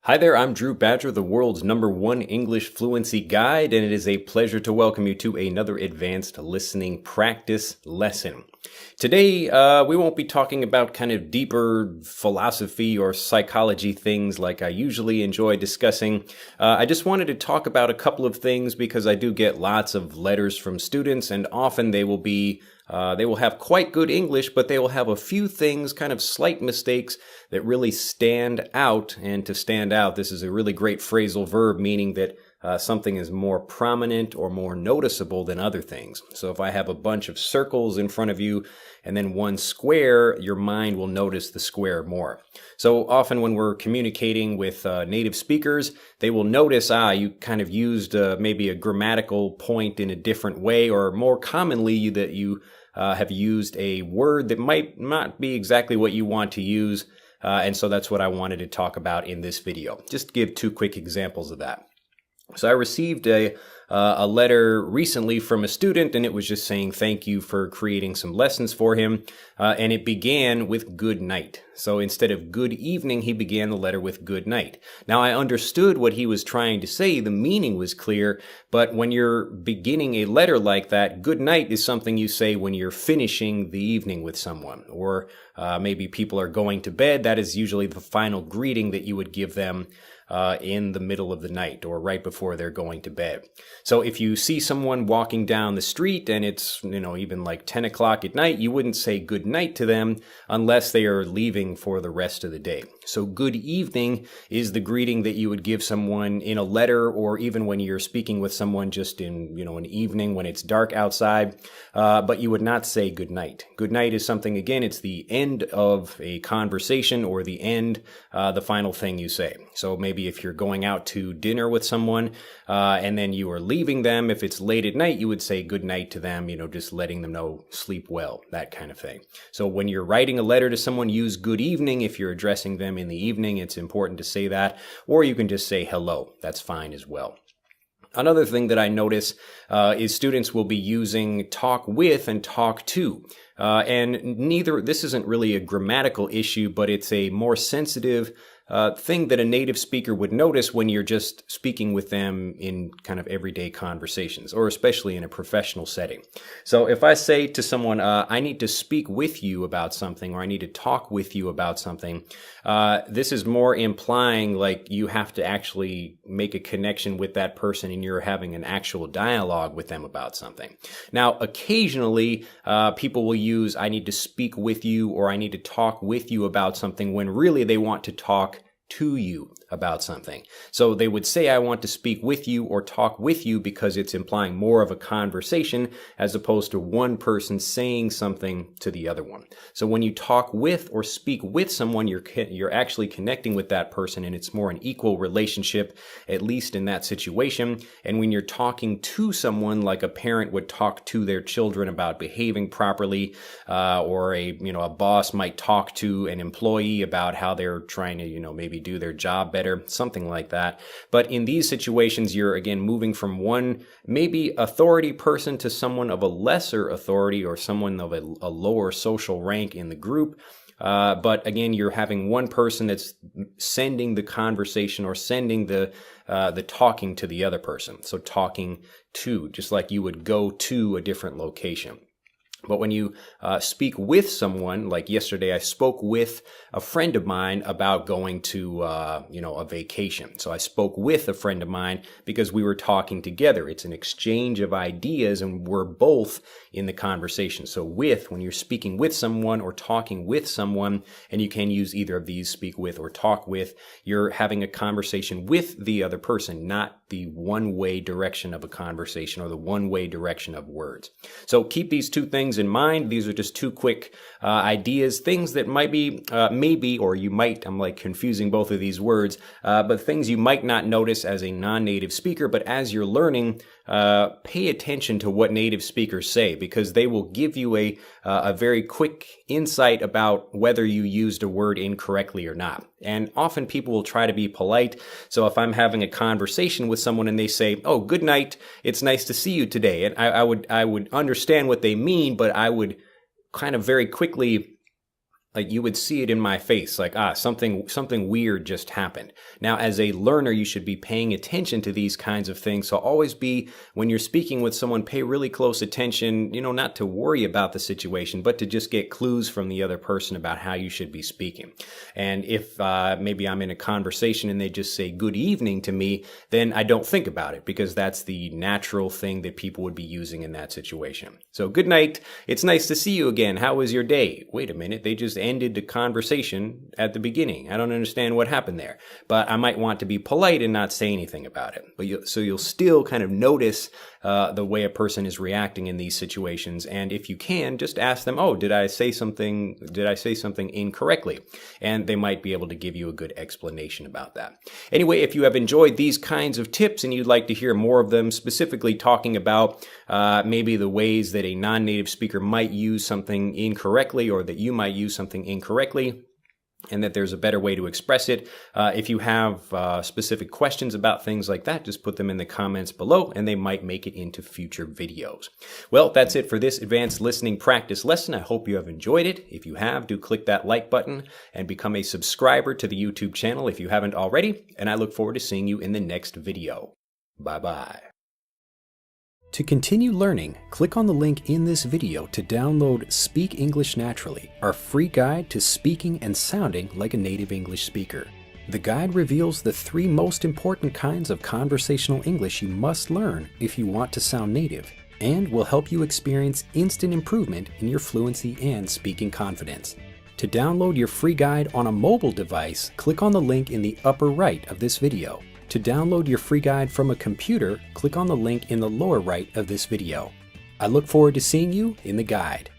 Hi there, I'm Drew Badger, the world's #1 English fluency guide, and it is a pleasure to welcome you to another advanced listening practice lesson. Today, we won't be talking about kind of deeper philosophy or psychology things like I usually enjoy discussing. I just wanted to talk about a couple of things because I do get lots of letters from students, and often they will have quite good English, but they will have a few things, kind of slight mistakes that really stand out. And to stand out, this is a really great phrasal verb, meaning that something is more prominent or more noticeable than other things. So if I have a bunch of circles in front of you and then one square, your mind will notice the square more. So often when we're communicating with native speakers, they will notice, you kind of used maybe a grammatical point in a different way, or more commonly that you have used a word that might not be exactly what you want to use. And so that's what I wanted to talk about in this video. Just give two quick examples of that. So I received a letter recently from a student, and it was just saying thank you for creating some lessons for him. And it began with good night. So instead of good evening, he began the letter with good night. Now I understood what he was trying to say. The meaning was clear. But when you're beginning a letter like that, good night is something you say when you're finishing the evening with someone. Or maybe people are going to bed. That is usually the final greeting that you would give them in the middle of the night or right before they're going to bed. So if you see someone walking down the street and it's, even like 10 o'clock at night, you wouldn't say good night to them unless they are leaving for the rest of the day. So good evening is the greeting that you would give someone in a letter, or even when you're speaking with someone just in, an evening when it's dark outside, but you would not say good night. Good night is something, again, it's the end of a conversation or the end, the final thing you say. So maybe if you're going out to dinner with someone and then you are leaving them, if it's late at night, you would say good night to them, just letting them know sleep well, that kind of thing. So when you're writing a letter to someone, use good evening. If you're addressing them in the evening, it's important to say that, or you can just say hello. That's fine as well. Another thing that I notice is students will be using talk with and talk to. And this isn't really a grammatical issue, but it's a more sensitive thing that a native speaker would notice when you're just speaking with them in kind of everyday conversations, or especially in a professional setting. So if I say to someone, I need to speak with you about something, or I need to talk with you about something, this is more implying like you have to actually make a connection with that person and you're having an actual dialogue with them about something. Now, occasionally, people will use, I need to speak with you, or I need to talk with you about something, when really they want to talk to you about something. So they would say, I want to speak with you or talk with you, because it's implying more of a conversation as opposed to one person saying something to the other one. So when you talk with or speak with someone, you're actually connecting with that person, and it's more an equal relationship, at least in that situation. And when you're talking to someone, like a parent would talk to their children about behaving properly, or a boss might talk to an employee about how they're trying to, maybe do their job better, something like that. But in these situations, you're again moving from one maybe authority person to someone of a lesser authority, or someone of a lower social rank in the group. But again, you're having one person that's sending the conversation or sending the talking to the other person. So talking to, just like you would go to a different location. But when you speak with someone, like yesterday, I spoke with a friend of mine about going to, a vacation. So I spoke with a friend of mine because we were talking together. It's an exchange of ideas, and we're both in the conversation. So when you're speaking with someone or talking with someone, and you can use either of these, speak with or talk with, you're having a conversation with the other person, not the one-way direction of a conversation or the one-way direction of words. So keep these two things in mind. These are just two quick ideas, things that might be, maybe, or you might, I'm like confusing both of these words, but things you might not notice as a non-native speaker, but as you're learning, pay attention to what native speakers say, because they will give you a very quick insight about whether you used a word incorrectly or not. And often people will try to be polite. So if I'm having a conversation with someone and they say, "Oh, good night, it's nice to see you today," and I would understand what they mean, but I would kind of very quickly like you would see it in my face, like, something weird just happened. Now, as a learner, you should be paying attention to these kinds of things. So always be, when you're speaking with someone, pay really close attention, not to worry about the situation, but to just get clues from the other person about how you should be speaking. And if maybe I'm in a conversation and they just say good evening to me, then I don't think about it, because that's the natural thing that people would be using in that situation. So good night. It's nice to see you again. How was your day? Wait a minute. They just ended the conversation at the beginning. I don't understand what happened there, but I might want to be polite and not say anything about it. But you'll still kind of notice the way a person is reacting in these situations. And if you can, just ask them, oh, did I say something incorrectly? And they might be able to give you a good explanation about that. Anyway, if you have enjoyed these kinds of tips and you'd like to hear more of them, specifically talking about maybe the ways that a non-native speaker might use something incorrectly, or that you might use something incorrectly, and that there's a better way to express it. If you have specific questions about things like that, just put them in the comments below and they might make it into future videos. Well, that's it for this advanced listening practice lesson. I hope you have enjoyed it. If you have, do click that like button and become a subscriber to the YouTube channel if you haven't already. And I look forward to seeing you in the next video. Bye-bye. To continue learning, click on the link in this video to download Speak English Naturally, our free guide to speaking and sounding like a native English speaker. The guide reveals the 3 most important kinds of conversational English you must learn if you want to sound native, and will help you experience instant improvement in your fluency and speaking confidence. To download your free guide on a mobile device, click on the link in the upper right of this video. To download your free guide from a computer, click on the link in the lower right of this video. I look forward to seeing you in the guide.